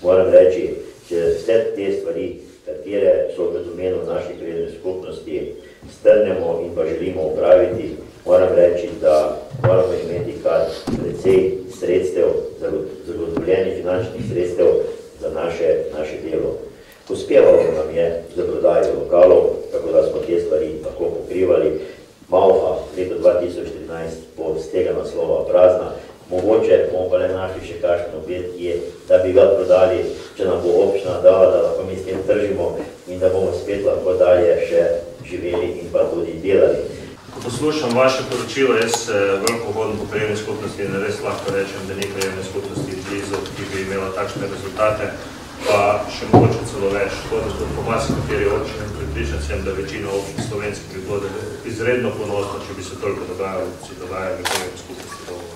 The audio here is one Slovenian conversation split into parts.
Moram reči, če vse te stvari, katere so v domenu naših krajevnih skupnosti, strnemo in pa želimo upraviti, moram reči, da moramo imeti kar precej sredstev, zagotovljenih finančnih sredstev za naše delo. Uspevalo nam je za prodajo lokalov, tako da smo te stvari lahko pokrivali. Malha leto 2013 bo z tega naslova prazna. Mogoče bomo pa le našli še kakšen objekt, da bi ga prodali, če nam bo občina dala, da lahko mi s tem tržimo in da bomo spet lahko dalje še živeli in pa tudi delali. Ko poslušam vaše poročilo, jaz veliko hodim po krajevni skupnosti in res lahko rečem, da ni krajevne skupnosti blizu, ki bi imela takšne rezultate, pa še mogoče celo več. Hodim tudi po marsikateri občini, pripričan sem, da večina občin slovenskih bi bilo izredno ponosno, če bi se toliko dogajalo v krajevni skupnosti dovolj.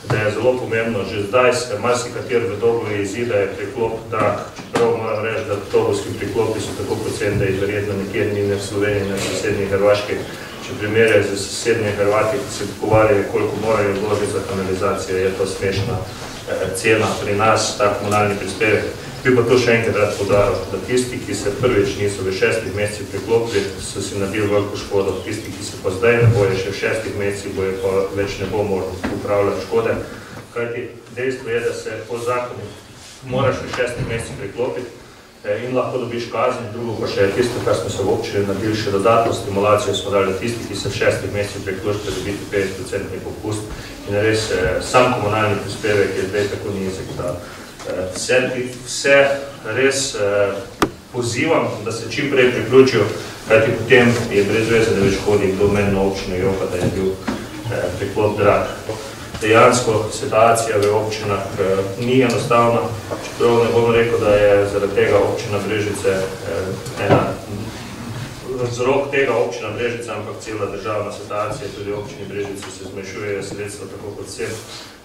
Da je zelo pomembno, že zdaj se marsikateri v Dobovi izide, da je priklop drag. Čeprav moram reči, da avtobusski priklopi so tako poceni, da jih verjetno nikjer ni ne v Sloveniji, ne v sosednji Hrvaški. Če primerjajo z sosednji Hrvati, ki se pogovarjajo, koliko morajo vložiti za kanalizacijo, je to smešna cena pri nas, ta komunalni prispevek. Bi pa to še enkrat rad poudaril, da tisti, ki se prvič niso v 6 mesecih priklopili, so si naredili veliko škodo. Tisti, ki se pa zdaj ne bojo še v 6 mesecih, bojo pa več ne bo možno upravljati škode. Kajti dejstvo je, da se po zakonu moraš v 6 mesecih priklopiti in lahko dobiš kazen. Drugo pa še je tisto, kar smo se v občini naredili še dodatno stimulacijo, smo dali tisti, ki se v 6 mesecih priklopite, dobiti 50% popust. In res, sam komunalni prispevek je zdaj tako nizek, da vse res pozivam, da se čim prej priključijo, kajti potem je brez veze, da več hodi kdo meni na občino joka, da je bil priklop drag. Dejansko situacija v občinah ni enostavna, čeprav ne bom rekel, da je zaradi tega občina Brežice vzrok tega občina Brežice, ampak cela državna situacija, tudi občini Brežice se zmešujejo sredstva, tako kot vsem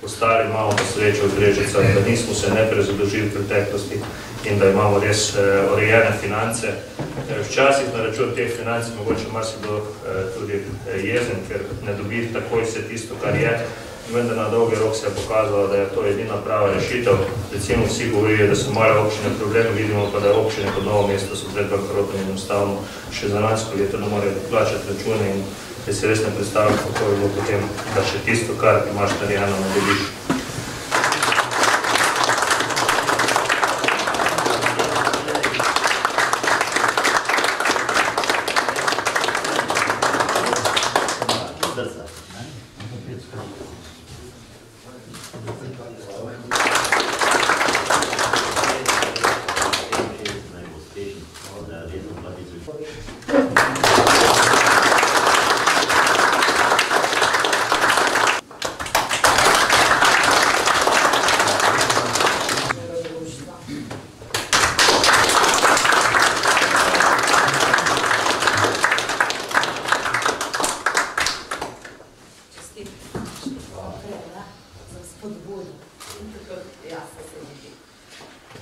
ostali. Imamo pa srečo v Brežicah, da nismo se ne prezadolžili v preteklosti in da imamo res urejene finance. Včasih na račun teh financ mogoče marsikdo tudi jezen, ker ne dobi takoj vse tisto, kar je. Vendar na dolgi rok se je pokazalo, da je to edina prava rešitev. Recimo vsi govorijo, da so male občine problem, vidimo pa, da občine kot Novo mesto so pred bankrotom in enostavno še za lansko leto ne morejo plačati račune in da si res ne predstavljam, kako je bilo potem, da še tisto, kar imaš narejeno, ne dobiš.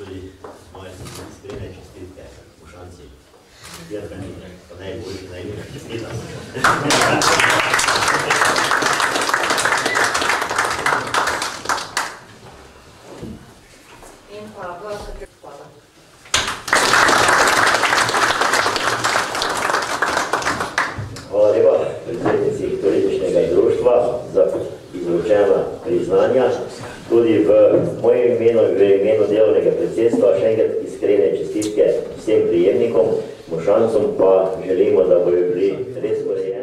Tudi moje iskrene čestitke Mošanci. Jaz meni pa najboljši, najljubša čestita. In pa Gorka Hvala. Hvala lepa predsednici Turističnega društva za izročena priznanja. Tudi v mojem imenu, v imenu delovnega predsedstva, še enkrat iskrene čestitke vsem prijemnikom, Mošancom pa želimo, da bojo bili res urejeni.